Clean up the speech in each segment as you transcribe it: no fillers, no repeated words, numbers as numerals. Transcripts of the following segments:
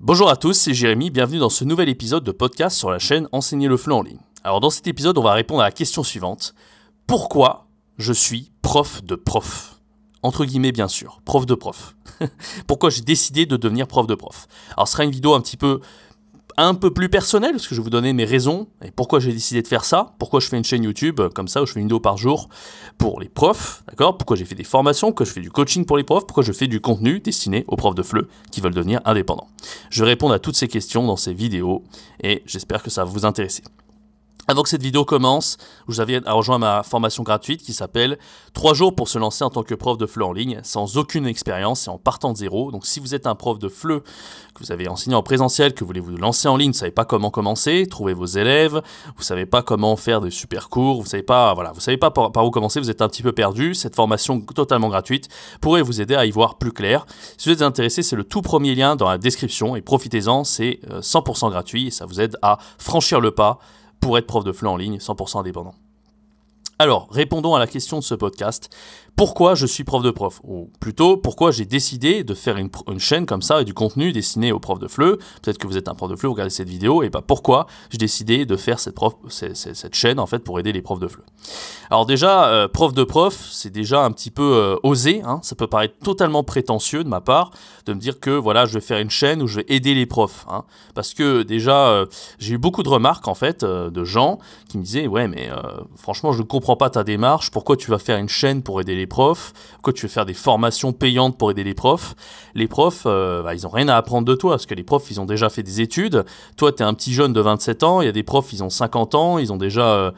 Bonjour à tous, c'est Jérémy, bienvenue dans ce nouvel épisode de podcast sur la chaîne Enseigner le FLE en ligne. Alors dans cet épisode, on va répondre à la question suivante. Pourquoi je suis prof de prof ? Entre guillemets bien sûr, prof de prof. Pourquoi j'ai décidé de devenir prof de prof ? Alors ce sera une vidéo un peu plus personnelle, parce que je vais vous donner mes raisons et pourquoi j'ai décidé de faire ça, pourquoi je fais une chaîne YouTube comme ça, où je fais une vidéo par jour pour les profs, d'accord ? Pourquoi j'ai fait des formations, pourquoi je fais du coaching pour les profs, pourquoi je fais du contenu destiné aux profs de FLE qui veulent devenir indépendants. Je vais répondre à toutes ces questions dans ces vidéos et j'espère que ça va vous intéresser. Avant que cette vidéo commence, je vous invite à rejoindre ma formation gratuite qui s'appelle 3 jours pour se lancer en tant que prof de FLE en ligne sans aucune expérience et en partant de zéro. Donc si vous êtes un prof de FLE, que vous avez enseigné en présentiel, que vous voulez vous lancer en ligne, vous ne savez pas comment commencer, trouver vos élèves, vous ne savez pas comment faire des super cours, vous ne savez pas, par où commencer, vous êtes un petit peu perdu, cette formation totalement gratuite pourrait vous aider à y voir plus clair. Si vous êtes intéressé, c'est le tout premier lien dans la description et profitez-en, c'est 100% gratuit et ça vous aide à franchir le pas pour être prof de FLE en ligne, 100% indépendant. Alors, répondons à la question de ce podcast. Pourquoi je suis prof de prof ? Ou plutôt, pourquoi j'ai décidé de faire une chaîne comme ça et du contenu destiné aux profs de FLE ? Peut-être que vous êtes un prof de FLE, vous regardez cette vidéo, et pourquoi j'ai décidé de faire cette chaîne en fait pour aider les profs de FLE. Alors déjà, prof de prof, c'est déjà un petit peu osé, hein, ça peut paraître totalement prétentieux de ma part de me dire que voilà, je vais faire une chaîne où je vais aider les profs. Hein, parce que déjà, j'ai eu beaucoup de remarques en fait de gens qui me disaient « Ouais, mais franchement, je ne comprends pas ta démarche, pourquoi tu vas faire une chaîne pour aider les profs, pourquoi tu veux faire des formations payantes pour aider les profs. Les profs, ils n'ont rien à apprendre de toi, parce que les profs, ils ont déjà fait des études. Toi, tu es un petit jeune de 27 ans, il y a des profs, ils ont 50 ans, ils ont déjà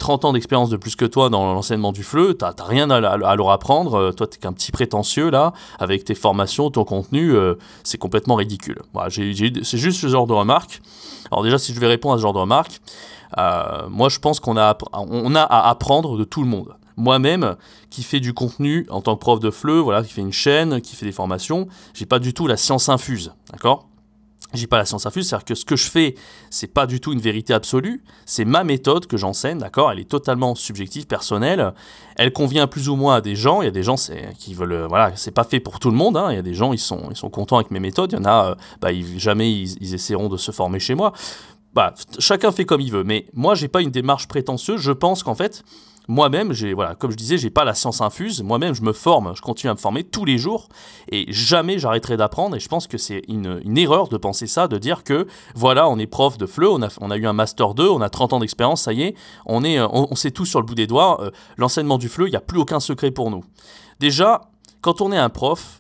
30 ans d'expérience de plus que toi dans l'enseignement du FLE, tu n'as rien à leur apprendre. Toi, tu n'es qu'un petit prétentieux, là, avec tes formations, ton contenu, c'est complètement ridicule. Voilà, c'est juste ce genre de remarques. Alors déjà, si je vais répondre à ce genre de remarques, moi, je pense qu'on a à apprendre de tout le monde. Moi-même, qui fais du contenu en tant que prof de FLE, voilà, qui fait une chaîne, qui fait des formations, j'ai pas du tout la science infuse, d'accord ? J'ai pas la science infuse, c'est-à-dire que ce que je fais, c'est pas du tout une vérité absolue, c'est ma méthode que j'enseigne, d'accord ? Elle est totalement subjective, personnelle, elle convient plus ou moins à des gens, il y a des gens qui veulent, voilà, c'est pas fait pour tout le monde, hein. Il y a des gens, ils sont contents avec mes méthodes, il y en a, jamais ils essaieront de se former chez moi. Chacun fait comme il veut, mais moi, j'ai pas une démarche prétentieuse, je pense qu'en fait, moi-même, comme je disais, j'ai pas la science infuse. Moi-même, je me forme, je continue à me former tous les jours et jamais j'arrêterai d'apprendre. Et je pense que c'est une erreur de penser ça, de dire que voilà, on est prof de FLE, on a eu un master 2, on a 30 ans d'expérience, ça y est, on sait tout sur le bout des doigts. L'enseignement du FLE, il n'y a plus aucun secret pour nous. Déjà, quand on est un prof,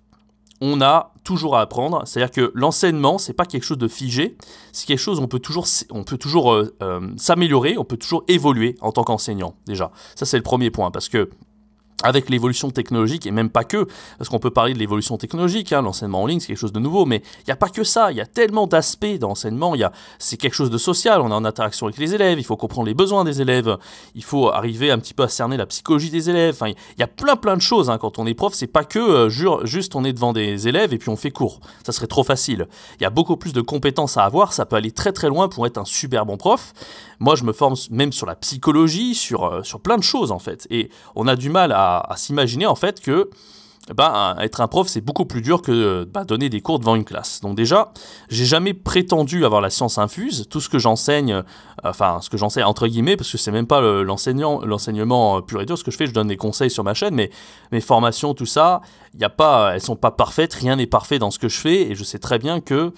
on a toujours à apprendre, c'est-à-dire que l'enseignement, c'est pas quelque chose de figé, c'est quelque chose où on peut toujours s'améliorer, on peut toujours évoluer en tant qu'enseignant, déjà. Ça, c'est le premier point, parce que avec l'évolution technologique, et même pas que, parce qu'on peut parler de l'évolution technologique, hein, l'enseignement en ligne, c'est quelque chose de nouveau, mais il n'y a pas que ça, il y a tellement d'aspects dans l'enseignement, c'est quelque chose de social, on est en interaction avec les élèves, il faut comprendre les besoins des élèves, il faut arriver un petit peu à cerner la psychologie des élèves, enfin, il y a plein de choses, hein, quand on est prof, c'est pas que juste on est devant des élèves et puis on fait cours, ça serait trop facile. Il y a beaucoup plus de compétences à avoir, ça peut aller très loin pour être un super bon prof. Moi, je me forme même sur la psychologie, sur plein de choses en fait, et on a du mal à s'imaginer en fait que être un prof, c'est beaucoup plus dur que donner des cours devant une classe. Donc déjà, j'ai jamais prétendu avoir la science infuse. Tout ce que j'enseigne, ce que j'enseigne entre guillemets, parce que c'est même pas l'enseignement pur et dur. Ce que je fais, je donne des conseils sur ma chaîne, mais mes formations, tout ça, elles sont pas parfaites. Rien n'est parfait dans ce que je fais, et je sais très bien que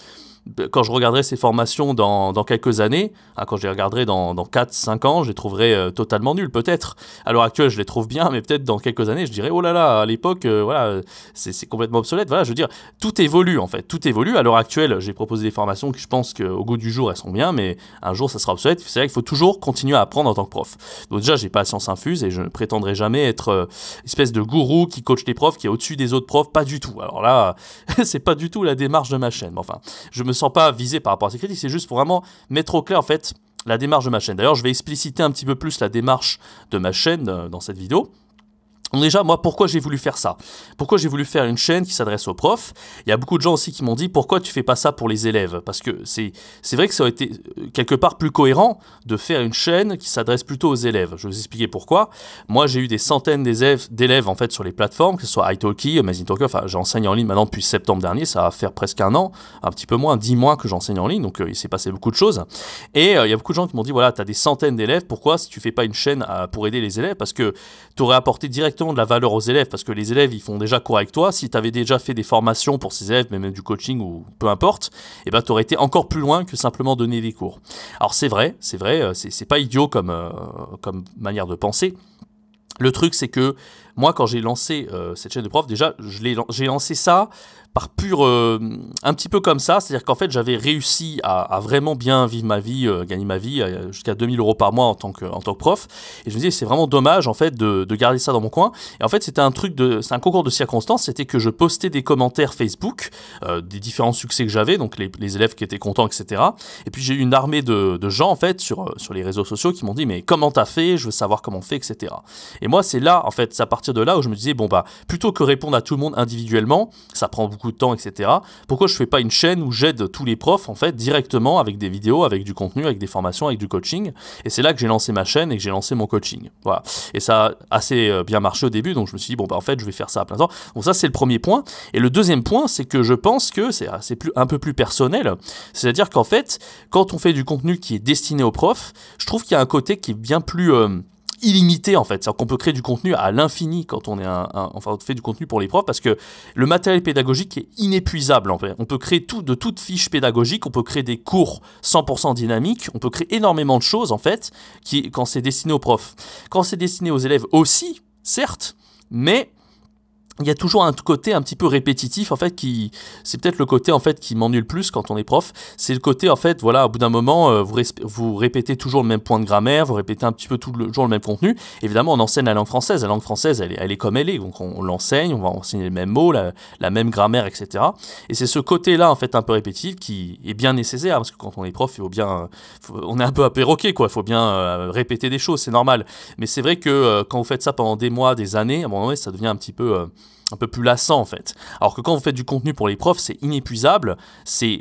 quand je regarderai ces formations dans quelques années, quand je les regarderai dans 4-5 ans, je les trouverai totalement nulles, peut-être. À l'heure actuelle, je les trouve bien, mais peut-être dans quelques années, je dirais, oh là là, à l'époque, c'est complètement obsolète. Voilà, je veux dire, tout évolue, en fait, tout évolue. À l'heure actuelle, j'ai proposé des formations qui, je pense qu'au goût du jour, elles sont bien, mais un jour, ça sera obsolète. C'est vrai qu'il faut toujours continuer à apprendre en tant que prof. Donc déjà, j'ai pas la science infuse et je ne prétendrai jamais être espèce de gourou qui coach les profs, qui est au-dessus des autres profs, pas du tout. Alors là, c'est pas du tout la démarche de ma chaîne. Mais enfin, je me sens pas visé par rapport à ces critiques, c'est juste pour vraiment mettre au clair en fait la démarche de ma chaîne. D'ailleurs, je vais expliciter un petit peu plus la démarche de ma chaîne dans cette vidéo. Donc déjà, moi, pourquoi j'ai voulu faire ça? Pourquoi j'ai voulu faire une chaîne qui s'adresse aux profs? Il y a beaucoup de gens aussi qui m'ont dit, pourquoi tu fais pas ça pour les élèves? Parce que c'est vrai que ça aurait été quelque part plus cohérent de faire une chaîne qui s'adresse plutôt aux élèves. Je vais vous expliquer pourquoi. Moi, j'ai eu des centaines d'élèves en fait sur les plateformes, que ce soit italki, AmazingTalker, enfin j'enseigne en ligne maintenant depuis septembre dernier, ça va faire presque un an, un petit peu moins, 10 mois que j'enseigne en ligne, donc il s'est passé beaucoup de choses. Et il y a beaucoup de gens qui m'ont dit, voilà, tu as des centaines d'élèves, pourquoi si tu fais pas une chaîne pour aider les élèves? Parce que tu aurais apporté directement de la valeur aux élèves, parce que les élèves ils font déjà cours avec toi. Si tu avais déjà fait des formations pour ces élèves, même du coaching ou peu importe, et ben tu aurais été encore plus loin que simplement donner des cours. Alors c'est vrai, c'est pas idiot comme manière de penser. Le truc c'est que moi quand j'ai lancé cette chaîne de prof, déjà j'ai lancé ça par pur, un petit peu comme ça, c'est-à-dire qu'en fait j'avais réussi à vraiment bien vivre ma vie, gagner ma vie jusqu'à 2000 € par mois en tant que prof, et je me disais c'est vraiment dommage en fait de garder ça dans mon coin. Et en fait c'est un concours de circonstances, c'était que je postais des commentaires Facebook, des différents succès que j'avais, donc les élèves qui étaient contents, etc. Et puis j'ai eu une armée de gens en fait sur les réseaux sociaux qui m'ont dit mais comment t'as fait, je veux savoir comment on fait, etc. Et moi c'est là en fait, c'est à partir de là où je me disais bon bah plutôt que répondre à tout le monde individuellement, ça prend beaucoup de temps, etc. Pourquoi je fais pas une chaîne où j'aide tous les profs en fait directement avec des vidéos, avec du contenu, avec des formations, avec du coaching. Et c'est là que j'ai lancé ma chaîne et que j'ai lancé mon coaching. Voilà. Et ça a assez bien marché au début, donc je me suis dit bon bah en fait je vais faire ça à plein temps. Donc ça c'est le premier point. Et le deuxième point c'est que je pense que c'est un peu plus personnel. C'est-à-dire qu'en fait quand on fait du contenu qui est destiné aux profs, je trouve qu'il y a un côté qui est bien plus illimité en fait, c'est-à-dire qu'on peut créer du contenu à l'infini quand on est enfin on fait du contenu pour les profs, parce que le matériel pédagogique est inépuisable en fait. On peut créer de toutes fiches pédagogiques, on peut créer des cours 100% dynamiques, on peut créer énormément de choses en fait quand c'est destiné aux profs. Quand c'est destiné aux élèves aussi, certes, mais il y a toujours un côté un petit peu répétitif en fait c'est peut-être le côté en fait qui m'ennuie le plus quand on est prof, c'est le côté en fait voilà, au bout d'un moment vous répétez toujours le même point de grammaire, vous répétez un petit peu toujours le même contenu. Évidemment on enseigne la langue française elle est comme elle est, donc on l'enseigne, on va enseigner les mêmes mots, la même grammaire, etc. Et c'est ce côté là en fait un peu répétitif qui est bien nécessaire, parce que quand on est prof on est un peu perroquet quoi, il faut bien répéter des choses, c'est normal. Mais c'est vrai que quand vous faites ça pendant des mois, des années, à un moment donné ça devient un peu plus lassant en fait. Alors que quand vous faites du contenu pour les profs, c'est inépuisable, c'est,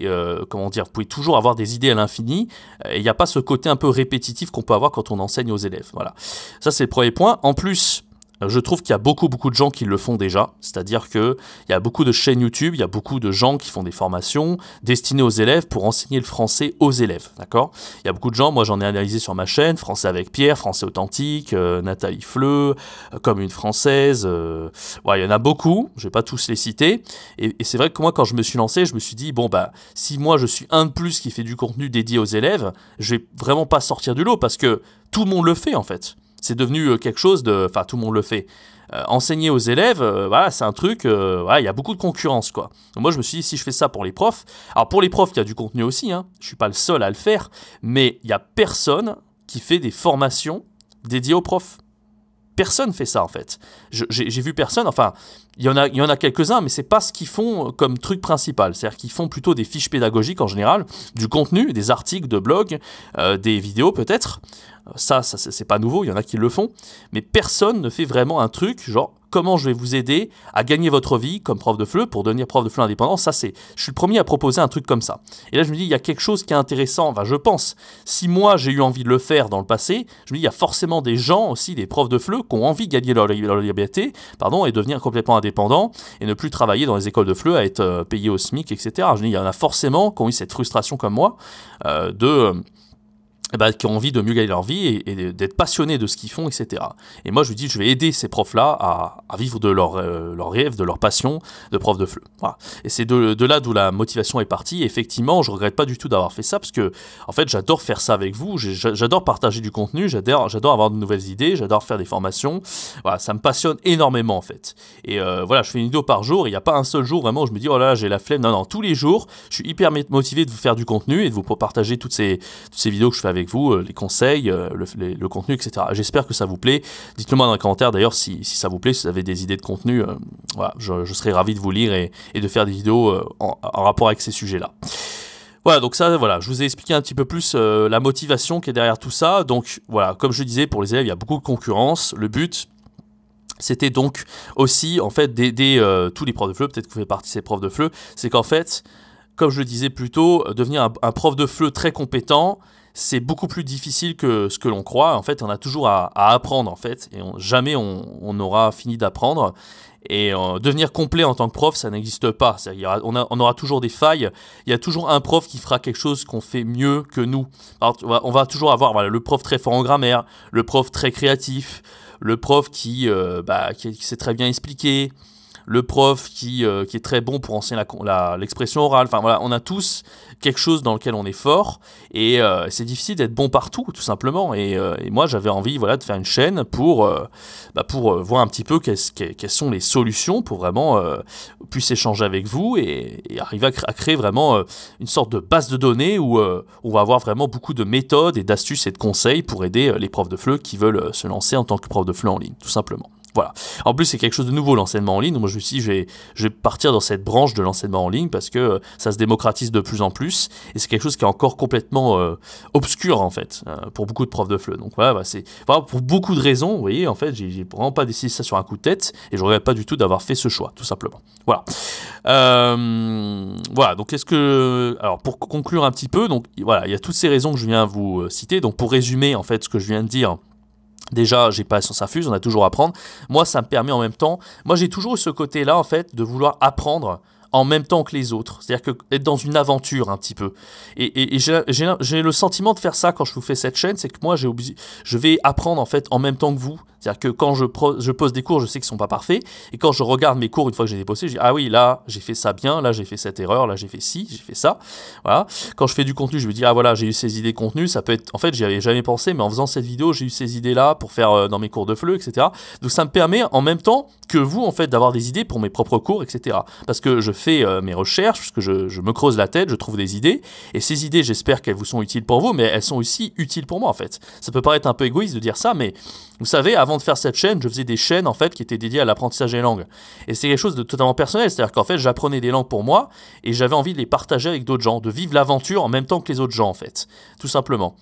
comment dire, vous pouvez toujours avoir des idées à l'infini, et il n'y a pas ce côté un peu répétitif qu'on peut avoir quand on enseigne aux élèves. Voilà. Ça c'est le premier point. En plus, je trouve qu'il y a beaucoup de gens qui le font déjà, c'est-à-dire qu'il y a beaucoup de chaînes YouTube, il y a beaucoup de gens qui font des formations destinées aux élèves pour enseigner le français aux élèves, d'accord? Il y a beaucoup de gens, moi j'en ai analysé sur ma chaîne, Français avec Pierre, Français authentique, Nathalie Fleu, Comme une française, ouais, il y en a beaucoup, je vais pas tous les citer, et c'est vrai que moi quand je me suis lancé, je me suis dit, bon bah, si moi je suis un de plus qui fait du contenu dédié aux élèves, je vais vraiment pas sortir du lot, parce que tout le monde le fait en fait. C'est devenu quelque chose de... Enfin, tout le monde le fait. Enseigner aux élèves, voilà, c'est un truc... voilà, il y a beaucoup de concurrence, quoi. Donc moi, je me suis dit, si je fais ça pour les profs... Alors, pour les profs, il y a du contenu aussi, hein. Je suis pas le seul à le faire. Mais il n'y a personne qui fait des formations dédiées aux profs. Personne fait ça, en fait. J'ai vu personne... Enfin, il y en a quelques-uns, mais c'est pas ce qu'ils font comme truc principal. C'est-à-dire qu'ils font plutôt des fiches pédagogiques, en général, du contenu, des articles de blog, des vidéos, peut-être... Ça c'est pas nouveau, il y en a qui le font, mais personne ne fait vraiment un truc genre comment je vais vous aider à gagner votre vie comme prof de FLE pour devenir prof de FLE indépendant. Ça je suis le premier à proposer un truc comme ça. Et là je me dis il y a quelque chose qui est intéressant, enfin je pense, si moi j'ai eu envie de le faire dans le passé, je me dis il y a forcément des gens aussi, des profs de FLE qui ont envie de gagner leur liberté, et devenir complètement indépendants et ne plus travailler dans les écoles de FLE à être payés au SMIC, etc. Je me dis il y en a forcément qui ont eu cette frustration comme moi qui ont envie de mieux gagner leur vie et d'être passionnés de ce qu'ils font, etc. Et moi, je lui dis, je vais aider ces profs-là à vivre de leur rêve, de leur passion de prof de FLE. Voilà. Et c'est de là d'où la motivation est partie. Et effectivement, je regrette pas du tout d'avoir fait ça, parce que, en fait, j'adore faire ça avec vous. J'adore partager du contenu, j'adore avoir de nouvelles idées, j'adore faire des formations. Voilà, ça me passionne énormément, en fait. Et voilà, je fais une vidéo par jour. Il n'y a pas un seul jour, vraiment, où je me dis, oh là, j'ai la flemme. Non, tous les jours, je suis hyper motivé de vous faire du contenu et de vous partager toutes ces vidéos que je fais avec vous, les conseils, le contenu, etc. J'espère que ça vous plaît. Dites-le moi dans les commentaires d'ailleurs si ça vous plaît, si vous avez des idées de contenu. Voilà, je serais ravi de vous lire et de faire des vidéos en rapport avec ces sujets-là. Voilà, donc ça, voilà, je vous ai expliqué un petit peu plus la motivation qui est derrière tout ça. Donc voilà, comme je disais, pour les élèves, il y a beaucoup de concurrence. Le but, c'était donc aussi en fait d'aider tous les profs de FLE, peut-être que vous faites partie de ces profs de FLE, c'est qu'en fait, comme je le disais plus tôt, devenir un prof de FLE très compétent, c'est beaucoup plus difficile que ce que l'on croit. En fait, on a toujours à apprendre, en fait, et jamais on aura fini d'apprendre. Et devenir complet en tant que prof, ça n'existe pas. On aura toujours des failles. Il y a toujours un prof qui fera quelque chose qu'on fait mieux que nous. Alors, on va toujours avoir le prof très fort en grammaire, le prof très créatif, le prof qui sait très bien expliquer, le prof qui est très bon pour enseigner l'expression orale. Enfin voilà, on a tous quelque chose dans lequel on est fort et c'est difficile d'être bon partout, tout simplement. Et moi, j'avais envie de faire une chaîne pour voir un petit peu quelles sont les solutions pour vraiment puisse échanger avec vous et arriver à créer vraiment une sorte de base de données où on va avoir vraiment beaucoup de méthodes et d'astuces et de conseils pour aider les profs de FLE qui veulent se lancer en tant que prof de FLE en ligne, tout simplement. Voilà. En plus, c'est quelque chose de nouveau, l'enseignement en ligne. Moi, je me suis dit, je vais partir dans cette branche de l'enseignement en ligne parce que ça se démocratise de plus en plus et c'est quelque chose qui est encore complètement obscur, en fait, pour beaucoup de profs de FLE. Donc voilà, c'est pour beaucoup de raisons, vous voyez, en fait, j'ai vraiment pas décidé ça sur un coup de tête et je regrette pas du tout d'avoir fait ce choix, tout simplement. Voilà. Voilà, donc alors, pour conclure un petit peu, donc voilà, il y a toutes ces raisons que je viens vous citer. Donc, pour résumer, en fait, ce que je viens de dire, déjà, j'ai pas sans s'infuse, on a toujours à apprendre. Moi, ça me permet en même temps, moi j'ai toujours eu ce côté-là en fait de vouloir apprendre en même temps que les autres. C'est-à-dire que être dans une aventure un petit peu. Et j'ai le sentiment de faire ça quand je vous fais cette chaîne, c'est que moi je vais apprendre en fait en même temps que vous. C'est-à-dire que quand je pose des cours, je sais qu'ils sont pas parfaits. Et quand je regarde mes cours, une fois que j'ai déposé, je dis ah oui, là j'ai fait ça bien, là j'ai fait cette erreur, là j'ai fait ci, j'ai fait ça. Voilà. Quand je fais du contenu, je me dis ah voilà, j'ai eu ces idées contenu. Ça peut être, en fait, j'y avais jamais pensé, mais en faisant cette vidéo, j'ai eu ces idées-là pour faire dans mes cours de FLE, etc. Donc ça me permet en même temps que vous en fait d'avoir des idées pour mes propres cours, etc. Parce que je fais mes recherches, parce que je me creuse la tête, je trouve des idées. Et ces idées, j'espère qu'elles vous sont utiles pour vous, mais elles sont aussi utiles pour moi en fait. Ça peut paraître un peu égoïste de dire ça, mais vous savez, avant de faire cette chaîne, je faisais des chaînes en fait qui étaient dédiées à l'apprentissage des langues. Et c'est quelque chose de totalement personnel, c'est-à-dire qu'en fait, j'apprenais des langues pour moi et j'avais envie de les partager avec d'autres gens, de vivre l'aventure en même temps que les autres gens en fait, tout simplement.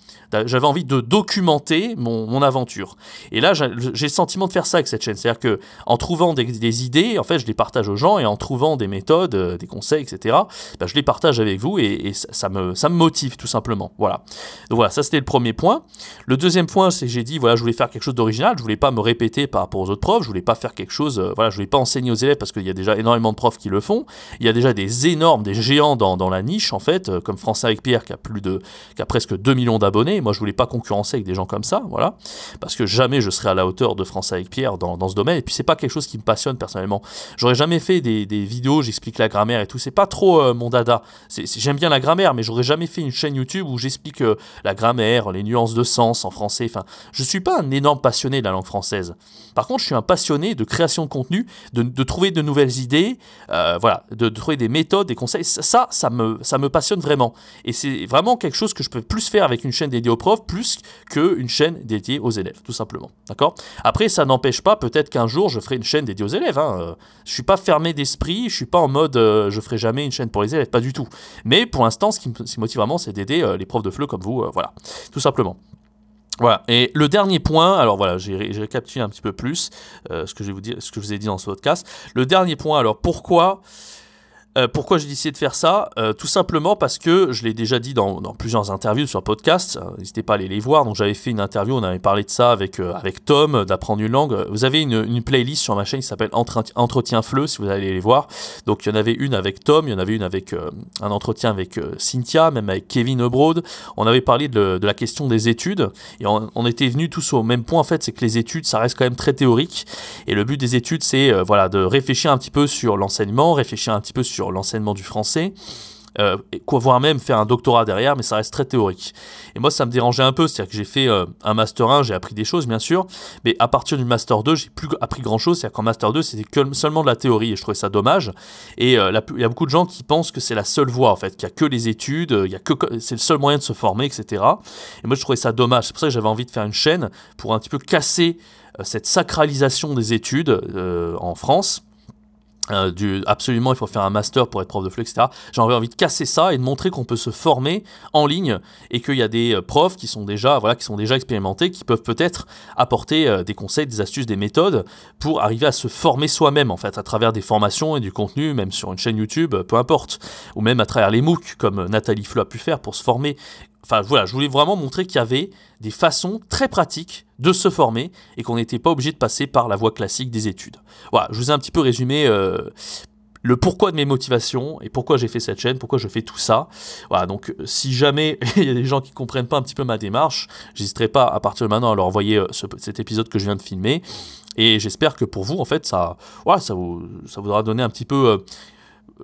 J'avais envie de documenter mon aventure. Et là, j'ai le sentiment de faire ça avec cette chaîne, c'est-à-dire que en trouvant des idées, en fait, je les partage aux gens et en trouvant des méthodes, des conseils, etc. Je les partage avec vous et ça me motive tout simplement. Voilà. Donc voilà, ça c'était le premier point. Le deuxième point, c'est que j'ai dit voilà, je voulais faire quelque chose d'original, je voulais pas me répéter par rapport aux autres profs, je voulais pas faire quelque chose, voilà, je voulais pas enseigner aux élèves parce qu'il y a déjà énormément de profs qui le font. Il y a déjà des géants dans la niche en fait, comme Français avec Pierre qui a presque 2 millions d'abonnés. Moi, je voulais pas concurrencer avec des gens comme ça, voilà, parce que jamais je serai à la hauteur de Français avec Pierre dans ce domaine. Et puis c'est pas quelque chose qui me passionne personnellement. J'aurais jamais fait des vidéos, j'explique la grammaire et tout. C'est pas trop mon dada. J'aime bien la grammaire, mais j'aurais jamais fait une chaîne YouTube où j'explique la grammaire, les nuances de sens en français. Enfin, je suis pas un énorme passionné de la langue française. Par contre, je suis un passionné de création de contenu, de trouver de nouvelles idées, voilà, de trouver des méthodes, des conseils. Ça me passionne vraiment. Et c'est vraiment quelque chose que je peux plus faire avec une chaîne dédiée aux profs, plus qu'une chaîne dédiée aux élèves, tout simplement. D'accord ? Après, ça n'empêche pas, peut-être qu'un jour, je ferai une chaîne dédiée aux élèves. Hein. Je suis pas fermé d'esprit, je suis pas en mode je ferai jamais une chaîne pour les élèves, pas du tout. Mais pour l'instant, ce qui me motive vraiment, c'est d'aider les profs de FLE comme vous, voilà, tout simplement. Voilà, et le dernier point, alors voilà, j'ai récapitulé un petit peu plus ce que je vais vous dire, ce que je vous ai dit dans ce podcast. Le dernier point, alors pourquoi j'ai décidé de faire ça? Tout simplement parce que je l'ai déjà dit dans plusieurs interviews sur podcast, n'hésitez pas à aller les voir. Donc j'avais fait une interview, on avait parlé de ça avec Tom, d'apprendre une langue. Vous avez une playlist sur ma chaîne qui s'appelle Entretien FLE, si vous allez les voir. Donc il y en avait une avec Tom, il y en avait une avec un entretien avec Cynthia, même avec Kevin Ebrode. On avait parlé de la question des études et on était venus tous au même point en fait, c'est que les études ça reste quand même très théorique et le but des études c'est voilà, de réfléchir un petit peu sur l'enseignement, réfléchir un petit peu sur l'enseignement du français, voire même faire un doctorat derrière, mais ça reste très théorique. Et moi, ça me dérangeait un peu, c'est-à-dire que j'ai fait un Master 1, j'ai appris des choses, bien sûr, mais à partir du Master 2, j'ai plus appris grand-chose, c'est-à-dire qu'en Master 2, c'était seulement de la théorie, et je trouvais ça dommage. Et il y a beaucoup de gens qui pensent que c'est la seule voie, en fait, qu'il n'y a que les études, c'est le seul moyen de se former, etc. Et moi, je trouvais ça dommage. C'est pour ça que j'avais envie de faire une chaîne pour un petit peu casser cette sacralisation des études en France. Absolument il faut faire un master pour être prof de FLE, etc. J'aurais envie de casser ça et de montrer qu'on peut se former en ligne et qu'il y a des profs qui sont déjà expérimentés, qui peuvent peut-être apporter des conseils, des astuces, des méthodes pour arriver à se former soi-même en fait, à travers des formations et du contenu, même sur une chaîne YouTube, peu importe, ou même à travers les MOOC comme Nathalie Fleu a pu faire pour se former. Enfin voilà, je voulais vraiment montrer qu'il y avait des façons très pratiques de se former et qu'on n'était pas obligé de passer par la voie classique des études. Voilà, je vous ai un petit peu résumé le pourquoi de mes motivations et pourquoi j'ai fait cette chaîne, pourquoi je fais tout ça. Voilà, donc si jamais il y a des gens qui ne comprennent pas un petit peu ma démarche, j'hésiterai pas à partir de maintenant à leur envoyer cet épisode que je viens de filmer. Et j'espère que pour vous, en fait, ça vous aura donné un petit peu...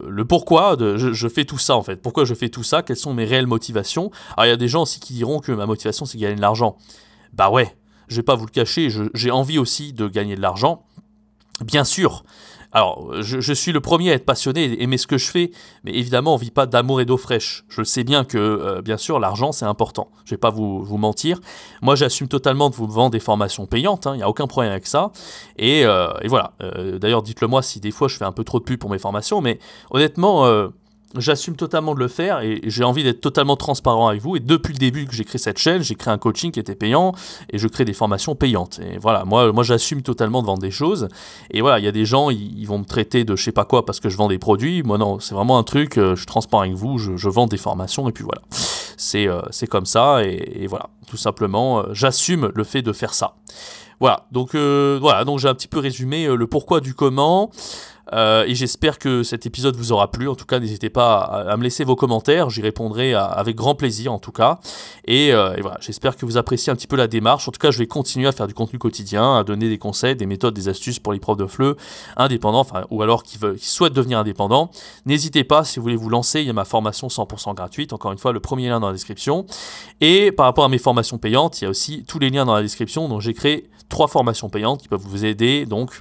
le pourquoi je fais tout ça en fait, pourquoi je fais tout ça, quelles sont mes réelles motivations. Alors il y a des gens aussi qui diront que ma motivation c'est gagner de l'argent. Bah ouais, je vais pas vous le cacher, j'ai envie aussi de gagner de l'argent, bien sûr. Alors, je suis le premier à être passionné et aimer ce que je fais, mais évidemment, on ne vit pas d'amour et d'eau fraîche. Je le sais bien que, bien sûr, l'argent, c'est important. Je ne vais pas vous mentir. Moi, j'assume totalement de vous vendre des formations payantes, il n'y a aucun problème avec ça. Et voilà. D'ailleurs, dites-le moi si des fois, je fais un peu trop de pub pour mes formations, mais honnêtement... j'assume totalement de le faire et j'ai envie d'être totalement transparent avec vous. Et depuis le début que j'ai créé cette chaîne, j'ai créé un coaching qui était payant et je crée des formations payantes. Et voilà, moi j'assume totalement de vendre des choses. Et voilà, il y a des gens, ils vont me traiter de je sais pas quoi parce que je vends des produits. Moi non, c'est vraiment un truc, je suis transparent avec vous, je vends des formations et puis voilà. C'est comme ça et voilà, tout simplement, j'assume le fait de faire ça. Voilà, donc j'ai un petit peu résumé le pourquoi du comment. Et j'espère que cet épisode vous aura plu. En tout cas, n'hésitez pas à me laisser vos commentaires. J'y répondrai avec grand plaisir, en tout cas. Et voilà, j'espère que vous appréciez un petit peu la démarche. En tout cas, je vais continuer à faire du contenu quotidien, à donner des conseils, des méthodes, des astuces pour les profs de FLE indépendants, ou alors qui souhaitent devenir indépendants. N'hésitez pas, si vous voulez vous lancer, il y a ma formation 100% gratuite. Encore une fois, le premier lien dans la description. Et par rapport à mes formations payantes, il y a aussi tous les liens dans la description. Donc, j'ai créé 3 formations payantes qui peuvent vous aider. Donc,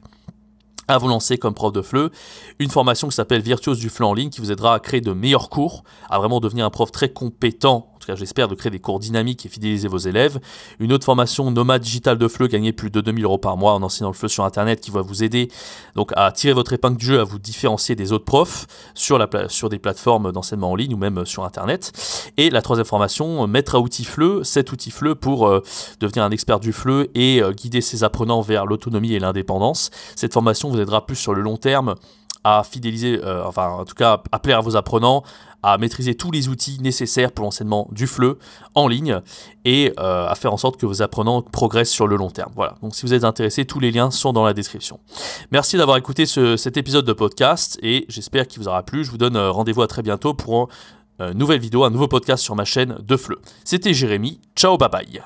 à vous lancer comme prof de FLE, une formation qui s'appelle Virtuose du FLE en ligne qui vous aidera à créer de meilleurs cours, à vraiment devenir un prof très compétent, en tout cas j'espère, de créer des cours dynamiques et fidéliser vos élèves. Une autre formation Nomade Digital de FLE, gagner plus de 2000 € par mois en enseignant le FLE sur internet, qui va vous aider donc à tirer votre épingle du jeu, à vous différencier des autres profs sur des plateformes d'enseignement en ligne ou même sur internet. Et la troisième formation, Maître à outils FLE, 7 outils FLE pour devenir un expert du FLE et guider ses apprenants vers l'autonomie et l'indépendance. Cette formation vous aidera plus sur le long terme à fidéliser, en tout cas à plaire à vos apprenants, à maîtriser tous les outils nécessaires pour l'enseignement du FLE en ligne et à faire en sorte que vos apprenants progressent sur le long terme. Voilà, donc si vous êtes intéressé, tous les liens sont dans la description. Merci d'avoir écouté cet épisode de podcast et j'espère qu'il vous aura plu. Je vous donne rendez-vous à très bientôt pour une nouvelle vidéo, un nouveau podcast sur ma chaîne de FLE. C'était Jérémy, ciao, bye bye.